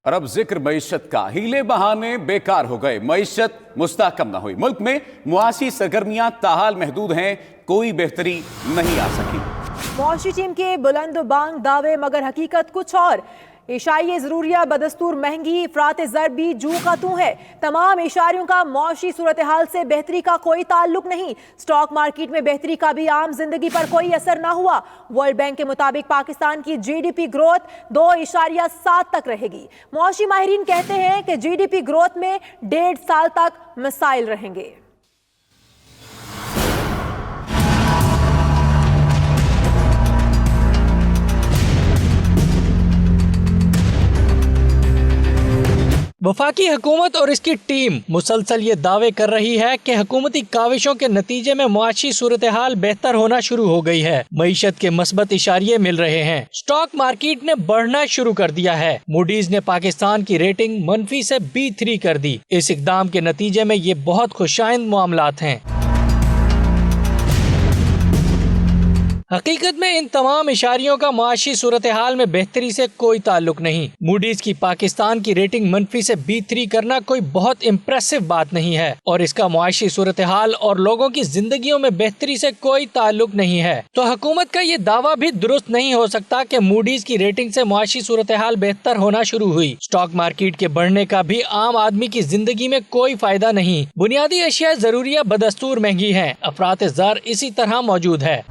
और अब जिक्र मईशत का। हीले बहाने बेकार हो गए, मईशत मुस्तहकम न हुई। मुल्क में मुआशी सरगर्मियां ताहाल महदूद हैं, कोई बेहतरी नहीं आ सकी। मुआशी टीम के बुलंद बांग दावे मगर हकीकत कुछ और। इशाई ज़रूरिया बदस्तूर महंगी, अफरात ज़र भी जू का तू है। तमाम इशारियों का मुआशी सूरत हाल से बेहतरी का कोई ताल्लुक नहीं। स्टॉक मार्केट में बेहतरी का भी आम जिंदगी पर कोई असर ना हुआ। वर्ल्ड बैंक के मुताबिक पाकिस्तान की GDP ग्रोथ 2.7 तक रहेगी। मुआशी माहिरीन कहते हैं कि GDP ग्रोथ में 1.5 साल तक मसाइल रहेंगे। वफाकी हुकूमत और इसकी टीम मुसलसल ये दावे कर रही है कि हुकूमती काविशों के नतीजे में मुआशी सूरत हाल बेहतर होना शुरू हो गई है। मईशत के मस्बत इशारे मिल रहे हैं। स्टॉक मार्केट ने बढ़ना शुरू कर दिया है। मूडीज ने पाकिस्तान की रेटिंग मनफी से B3 कर दी। इस इकदाम के नतीजे में ये बहुत खुशाइंद मामलात हैं। हकीकत में इन तमाम इशारियों का मुआशी सूरत हाल में बेहतरी से कोई ताल्लुक नहीं। मूडीज की पाकिस्तान की रेटिंग मनफी से B3 करना कोई बहुत इम्प्रेसिव बात नहीं है और इसका मुआशी सूरत हाल और लोगों की जिंदगियों में बेहतरी से कोई ताल्लुक नहीं है। तो हुकूमत का ये दावा भी दुरुस्त नहीं हो सकता कि मूडीज की रेटिंग से मुआशी सूरत हाल बेहतर होना शुरू हुई। स्टॉक मार्केट के बढ़ने का भी आम आदमी की जिंदगी में कोई फायदा नहीं। बुनियादी अशिया जरूरिया बदस्तूर महंगी है, अफरात ज़र इसी तरह मौजूद है।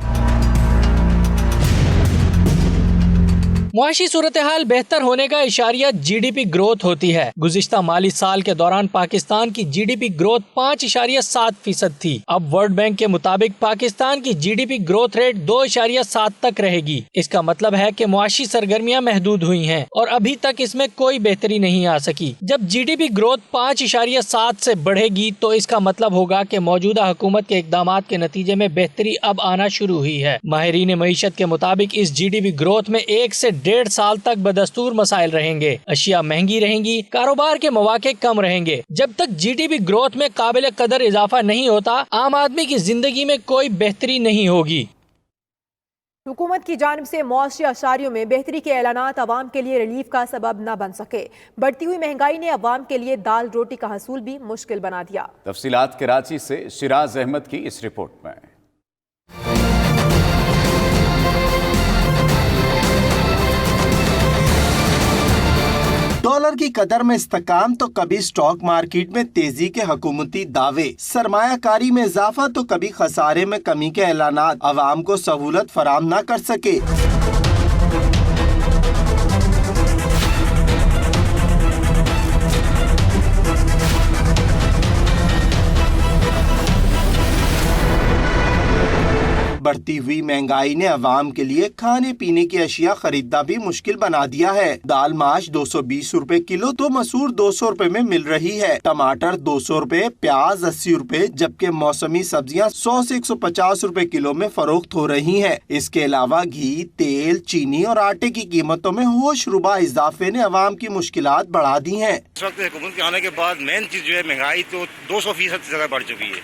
मुआशी सूरत हाल बेहतर होने का इशारिया GDP ग्रोथ होती है। गुज़िश्ता माली साल के दौरान पाकिस्तान की GDP ग्रोथ 5.7% थी। अब वर्ल्ड बैंक के मुताबिक पाकिस्तान की GDP ग्रोथ रेट 2.7 तक रहेगी। इसका मतलब है कि मुआशी सरगर्मियां महदूद हुई हैं और अभी तक इसमें कोई बेहतरी नहीं आ सकी। जब GDP ग्रोथ 5.7 से बढ़ेगी तो इसका मतलब होगा कि मौजूदा हुकूमत के इकदामात के नतीजे में बेहतरी अब आना शुरू हुई है। माहिरीन मईशत के मुताबिक इस GDP ग्रोथ में 1 से 1.5 साल तक बदस्तूर मसाइल रहेंगे। अशिया महंगी रहेंगी, कारोबार के मौके कम रहेंगे। जब तक GDP ग्रोथ में काबिल कदर इजाफा नहीं होता, आम आदमी की जिंदगी में कोई बेहतरी नहीं होगी। हुकूमत की जानिब से मुआशी अशारियों में बेहतरी के ऐलानात अवाम के लिए रिलीफ का सबब न बन सके। बढ़ती हुई महंगाई ने अवाम के लिए दाल रोटी का हसूल भी मुश्किल बना दिया। तफसीलात कराची से शिराज अहमद की इस रिपोर्ट में। डॉलर की कदर में इस्तेकाम तो कभी स्टॉक मार्केट में तेजी के हुकूमती दावे, सरमायाकारी में इजाफा तो कभी खसारे में कमी के ऐलानात अवाम को सहूलत फराम न कर सके। बढ़ती हुई महंगाई ने अवाम के लिए खाने पीने की अशिया खरीदना भी मुश्किल बना दिया है। दाल माश 220 रुपए किलो तो मसूर 200 रुपए में मिल रही है। टमाटर 200 रुपए, प्याज 80 रुपए, जबकि मौसमी सब्जियां 100 से 150 रुपए किलो में फरोख्त हो रही हैं। इसके अलावा घी, तेल, चीनी और आटे की कीमतों में होशरुबा इजाफे ने अवाम की मुश्किलात बढ़ा दी हैं। इस वक्त हुकूमत के आने के बाद मेन चीज जो है महंगाई तो 200% से ज्यादा बढ़ चुकी है।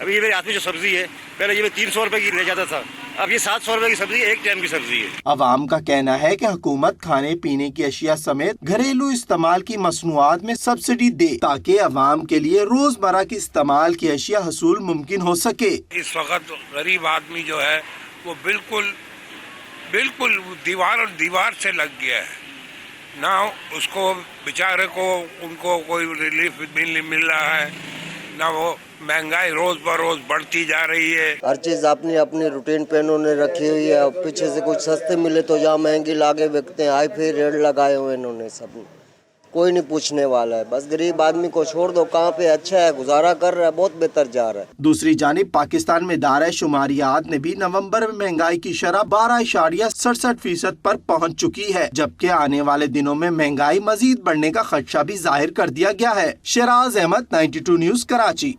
अभी ये मेरे हाथ में जो सब्जी है, पहले ये 300 रुपए की ले जाता था, अब ये 700 रुपए की सब्जी एक टाइम की सब्जी है। अवाम का कहना है कि हुकूमत खाने पीने की अशिया समेत घरेलू इस्तेमाल की मसनूआत में सब्सिडी दे ताकि अवाम के लिए रोजमर्रा की इस्तेमाल की अशिया हसूल मुमकिन हो सके। इस वक्त गरीब आदमी जो है वो बिल्कुल दीवार से लग गया है ना। उसको बेचारे को उनको कोई रिलीफ मिल रहा है ना। वो महंगाई रोज बरोज बढ़ती जा रही है। हर चीज अपनी रूटीन पे इन्होंने रखी हुई है। पीछे से कुछ सस्ते मिले तो यहाँ महंगी लागे बिकते हैं। हाई फाई रेट लगाए हुए इन्होंने सब। कोई नहीं पूछने वाला है, बस गरीब आदमी को छोड़ दो। कहाँ पे अच्छा है, गुजारा कर रहा है, बहुत बेहतर जा रहा है। दूसरी जानिब पाकिस्तान में दायरा शुमारियात ने भी नवंबर में महंगाई की शरह 12.67% पर पहुंच चुकी है, जबकि आने वाले दिनों में महंगाई मजीद बढ़ने का खदशा भी जाहिर कर दिया गया है। शिराज अहमद, 92 न्यूज, कराची।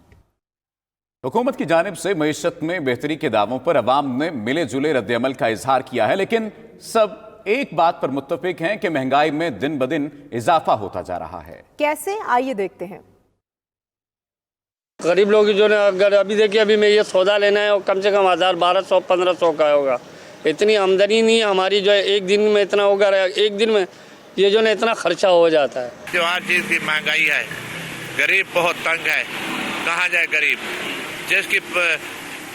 हुकूमत की जानिब से मईशत में बेहतरी के दावों पर अवाम ने मिले जुले रद्द-ए-अमल का इजहार किया है, लेकिन सब एक बात पर मुत्तफिक हैं कि महंगाई में दिन ब दिन इजाफा होता जा रहा है। कैसे, आइए देखते हैं। गरीब लोग जो है, अगर अभी देखिए, अभी मैं ये सौदा लेना है और कम से कम 1000-1200-1500 का होगा। इतनी आमदनी नहीं हमारी जो है, एक दिन में इतना होगा। एक दिन में ये जो ना इतना खर्चा हो जाता है। जो हर चीज़ की महंगाई है, गरीब बहुत तंग है, कहाँ जाए गरीब? जिसकी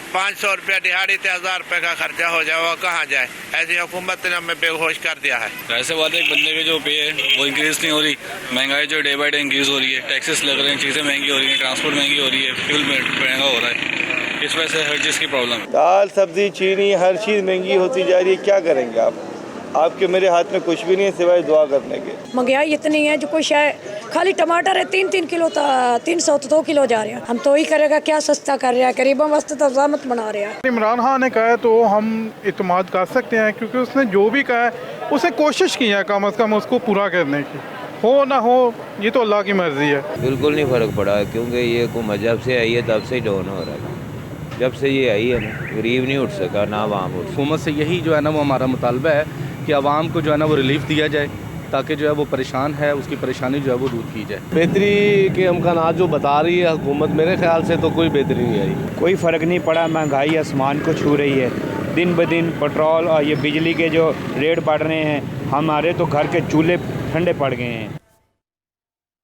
500 रुपया दिहाड़ी 1000 रुपये का खर्चा हो जाए वो कहाँ जाए? ऐसी हुकूमत ने हमें बेहोश कर दिया है। ऐसे बात है, एक बंदे की जो पे है वो इंक्रीज नहीं हो रही, महंगाई जो डे बाई डे इंक्रीज हो रही है, टैक्सेस लग रहे हैं, चीज़ें महंगी हो रही हैं, ट्रांसपोर्ट महंगी हो रही है, फ्यूल महंगा हो रहा है, इस वजह से हर चीज़ की प्रॉब्लम है। दाल सब्जी चीनी हर चीज़ महंगी होती जा रही है, क्या करेंगे आप? आपके मेरे हाथ में कुछ भी नहीं है सिवाय दुआ करने के। महंगाई इतनी है जो कुछ है, खाली टमाटर है 3-3 किलो 300 तो 2 किलो जा रहे हैं। हम तो ही करेगा क्या, सस्ता कर रहा है, गरीबों वास्ते तो ज़ामत बना रहा है। इमरान खान ने कहा है तो हम इत्मीनान कर सकते हैं, क्योंकि उसने जो भी कहा है उसने कोशिश की है कम अज़ कम उसको पूरा करने की। हो ना हो ये तो अल्लाह की मर्ज़ी है। बिल्कुल नहीं फ़र्क पड़ा, क्योंकि ये हुकूमत जब से आई है तब से डाउन हो रहा है। जब से ये आई है ना, गरीब नहीं उठ सका ना आवाम उठ। हुकूमत से यही जो है ना वो हमारा मुतालबा है कि आवाम को जो है ना वो रिलीफ दिया जाए, ताकि जो है वो परेशान है उसकी परेशानी जो है वो दूर की जाए। बेहतरी के अमकानात जो बता रही है हुकूमत, मेरे ख्याल से तो कोई बेहतरी नहीं आई। कोई फ़र्क नहीं पड़ा, महंगाई आसमान को छू रही है। दिन ब दिन पेट्रोल और ये बिजली के जो रेट बढ़ रहे हैं, हमारे तो घर के चूल्हे ठंडे पड़ गए हैं।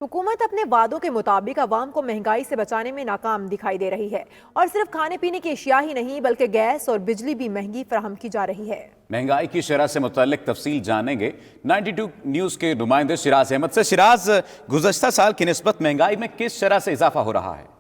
हुकूमत अपने वादों के मुताबिक अवाम को महंगाई से बचाने में नाकाम दिखाई दे रही है और सिर्फ खाने पीने की अशिया ही नहीं बल्कि गैस और बिजली भी महंगी फराहम की जा रही है। महंगाई की शरह से मुतल्लिक तफसील जानेंगे 92 न्यूज़ के नुमाइंदे शिराज अहमद से। शिराज, गुज़श्ता साल की निस्बत महंगाई में किस शरह से इजाफा हो रहा है?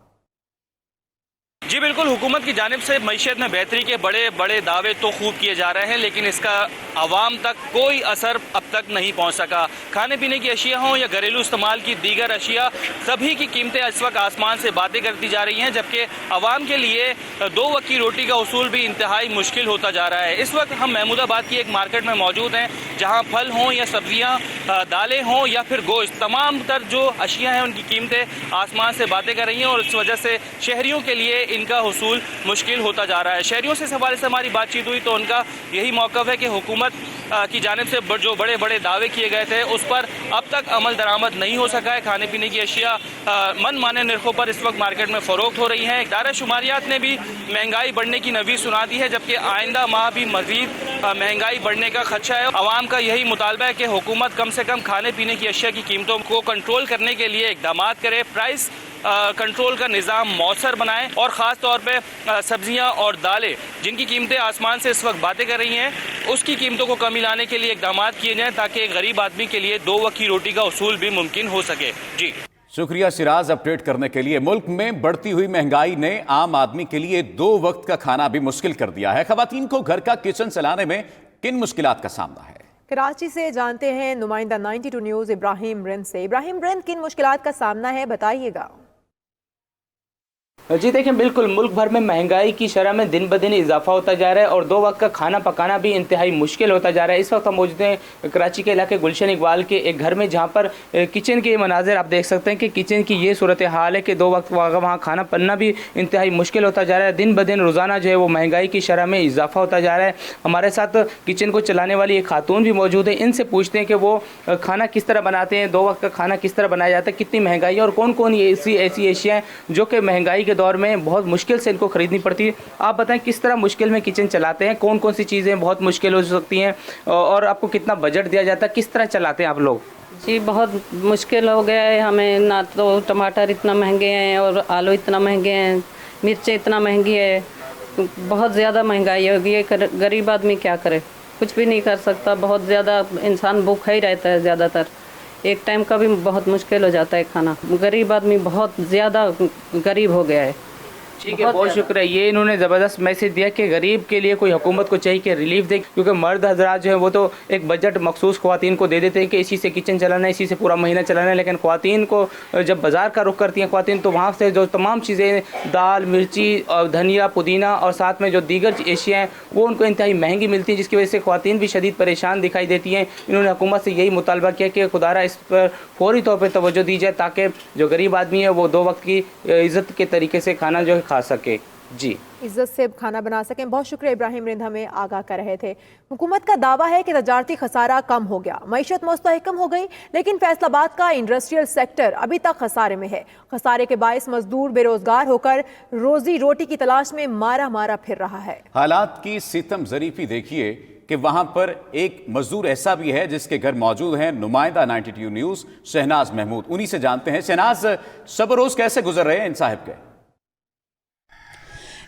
जी बिल्कुल, हुकूमत की जानिब से मईशत में बेहतरी के बड़े बड़े दावे तो खूब किए जा रहे हैं, लेकिन इसका आवाम तक कोई असर अब तक नहीं पहुंच सका। खाने पीने की अशिया हों या घरेलू इस्तेमाल की दीगर अशिया, सभी की कीमतें इस वक्त आसमान से बातें करती जा रही हैं, जबकि आवाम के लिए 2 वक्त की रोटी का उसूल भी इंतहाई मुश्किल होता जा रहा है। इस वक्त हम महमूदाबाद की एक मार्केट में मौजूद हैं, जहाँ फल हों या सब्जियाँ, दालें हों या फिर गोश्त, तमाम तर जो अशिया हैं उनकी कीमतें आसमान से बातें कर रही हैं और इस वजह से शहरियों के लिए इनका हुसूल मुश्किल होता जा रहा है। शहरियों से इस हवाले से हमारी बातचीत हुई तो उनका यही मौक़िफ़ है कि हुकूमत की जानिब से जो बड़े बड़े दावे किए गए थे उस पर अब तक अमल दरामद नहीं हो सका है। खाने पीने की अशिया मन माने नरखों पर इस वक्त मार्केट में फ़रोख्त हो रही हैं। इदारा शुमारियात ने भी महंगाई बढ़ने की नवी सुना दी है, जबकि आइंदा माह भी मज़ीद महंगाई बढ़ने का खदशा है। आवाम का यही मुतालबा है कि हुकूमत कम से कम खाने पीने की अशिया की कीमतों को कंट्रोल करने के लिए इक़दामात करे, प्राइस कंट्रोल का निज़ाम मौसर बनाएं और ख़ास तौर पे सब्जियां और दालें जिनकी कीमतें आसमान से इस वक्त बातें कर रही हैं, उसकी कीमतों को कमी लाने के लिए इक़दामात किए जाएं ताकि एक गरीब आदमी के लिए 2 वक्त की रोटी का उसूल भी मुमकिन हो सके। जी शुक्रिया सिराज, अपडेट करने के लिए। मुल्क में बढ़ती हुई महंगाई ने आम आदमी के लिए 2 वक्त का खाना भी मुश्किल कर दिया है। ख़वातीन को घर का किचन चलाने में किन मुश्किलात का सामना है? कराची से जानते हैं नुमाइंदा 92 न्यूज़ इब्राहिम रिंद से। इब्राहिम रिंद, किन मुश्किलात का सामना है, बताइएगा। जी देखें, बिल्कुल मुल्क भर में महंगाई की शरह में दिन ब दिन इजाफा होता जा रहा है और 2 वक्त का खाना पकाना भी इंतहाई मुश्किल होता जा रहा है। इस वक्त हम मौजूद हैं कराची के इलाके गुलशन इकबाल के एक घर में, जहां पर किचन के मनाजिर आप देख सकते हैं कि किचन की ये सूरत हाल है कि 2 वक्त वहाँ खाना बनना भी इंतहाई मुश्किल होता जा रहा है। दिन ब दिन रोज़ाना जो है वो महंगाई की शरह में इजाफा होता जा रहा है। हमारे साथ किचन को चलाने वाली एक खातून भी मौजूद है, इनसे पूछते हैं कि वो खाना किस तरह बनाते हैं, 2 वक्त का खाना किस तरह बनाया जाता है, कितनी महंगाई है और कौन कौन ऐसी अशिया हैं जो कि महंगाई के दौर में बहुत मुश्किल से इनको ख़रीदनी पड़ती है। आप बताएं किस तरह मुश्किल में किचन चलाते हैं, कौन कौन सी चीज़ें बहुत मुश्किल हो सकती हैं और आपको कितना बजट दिया जाता है, किस तरह चलाते हैं आप लोग? जी बहुत मुश्किल हो गया है हमें, ना तो टमाटर इतना महंगे हैं और आलू इतना महंगे हैं, मिर्चें इतना महंगी है, बहुत ज़्यादा महंगाई हो गई है। गरीब आदमी क्या करे, कुछ भी नहीं कर सकता, बहुत ज़्यादा इंसान भूखा ही रहता है, ज़्यादातर एक टाइम का भी बहुत मुश्किल हो जाता है खाना। गरीब आदमी बहुत ज़्यादा गरीब हो गया है। ठीक है, बहुत शुक्रिया। ये इन्होंने ज़बरदस्त मैसेज दिया कि गरीब के लिए कोई हुकूमत को चाहिए कि रिलीफ दे, क्योंकि मर्द हजरात जो है वो तो एक बजट मखसूस ख़वातीन को दे देते हैं कि इसी से किचन चलाना है, इसी से पूरा महीना चलाना है, लेकिन ख़वातीन को जब बाज़ार का रुख करती हैं ख़वातीन तो वहाँ से जो तमाम चीज़ें दाल, मिर्ची और धनिया, पुदीना और साथ में जो दीगर एशिया हैं वो उनको इंतहाई महंगी मिलती हैं, जिसकी वजह से ख़वातीन भी शदीद परेशान दिखाई देती हैं। इन्होंने हुकूमत से यही मुतालबा किया कि खुदारा इस पर फौरी तौर पर तवज्जो दी जाए ताकि जो गरीब आदमी है वो 2 वक्त की इज़्ज़त के तरीके से खाना जो है खा सके। जी इज्जत से खाना बना सकें। बहुत शुक्रिया इब्राहिम रिंद, हमें आगाह कर रहे थे। हुकूमत का दावा है कि तजारती खसारा कम हो गया, मईशत मुस्तहकम हो गई, लेकिन फैसलाबाद का इंडस्ट्रियल सेक्टर अभी तक खसारे में है। खसारे के बायस मजदूर बेरोजगार होकर रोजी रोटी की तलाश में मारा मारा फिर रहा है। हालात की सितम ज़रीफी देखिए, کہ وہاں پر ایک مزدور ایسا بھی ہے جس کے گھر موجود ہیں نمائندہ 92 نیوز شہناز محمود. انہی سے جانتے ہیں. شہناز، شب و روز کیسے گزر رہے ہیں ان صاحب کے؟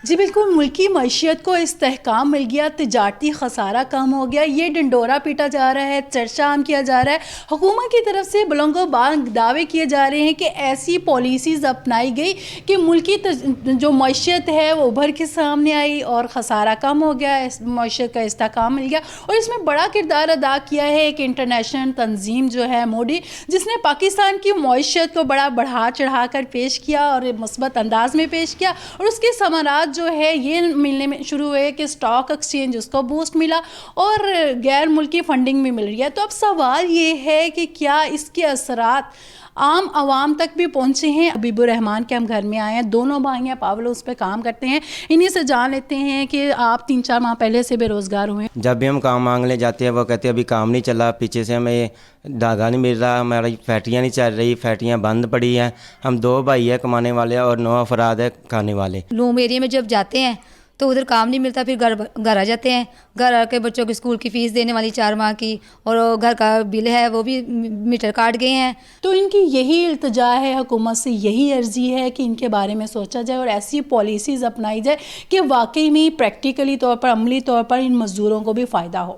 جی بالکل، ملکی معیشت کو استحکام مل گیا، تجارتی خسارہ کم ہو گیا، یہ ڈنڈورا پیٹا جا رہا ہے، چرچہ عام کیا جا رہا ہے. حکومت کی طرف سے بلند و بلند دعوے کیے جا رہے ہیں کہ ایسی پالیسیز اپنائی گئی کہ ملکی جو معیشت ہے وہ ابھر کے سامنے آئی اور خسارہ کم ہو گیا، معیشت کا استحکام مل گیا. اور اس میں بڑا کردار ادا کیا ہے ایک انٹرنیشنل تنظیم جو ہے موڈی، جس نے پاکستان کی معیشت کو بڑا بڑھا چڑھا کر پیش کیا اور مثبت انداز میں پیش کیا. اور اس کے ثمرات جو ہے یہ ملنے میں شروع ہوئے کہ سٹاک ایکسچینج اس کو بوسٹ ملا اور غیر ملکی فنڈنگ بھی مل رہی ہے. تو اب سوال یہ ہے کہ کیا اس کے اثرات عام عوام تک بھی پہنچے ہیں؟ حبیب الرحمان کے ہم گھر میں آئے ہیں، دونوں بھائی ہیں، پاول ہاؤس پہ کام کرتے ہیں. انہی سے جان لیتے ہیں کہ آپ 3-4 ماہ پہلے سے بے روزگار ہوئے. جب بھی ہم کام مانگنے جاتے ہیں وہ کہتے ہیں ابھی کام نہیں چلا، پیچھے سے ہمیں دھاگا نہیں مل رہا، ہماری فیکٹریاں نہیں چل رہی، فیکٹریاں بند پڑی ہیں. ہم 2 بھائی ہیں کمانے والے اور 9 افراد ہیں کھانے والے. لوم ایریا میں جب جاتے ہیں تو ادھر کام نہیں ملتا، پھر گھر آ جاتے ہیں. گھر آ کے بچوں کی اسکول کی فیس دینے والی 4 ماہ کی اور گھر کا بل ہے وہ بھی میٹر کاٹ گئے ہیں. تو ان کی یہی التجا ہے، حکومت سے یہی عرضی ہے کہ ان کے بارے میں سوچا جائے اور ایسی پالیسیز اپنائی جائے کہ واقعی میں پریکٹیکلی طور پر، عملی طور پر ان مزدوروں کو بھی فائدہ ہو.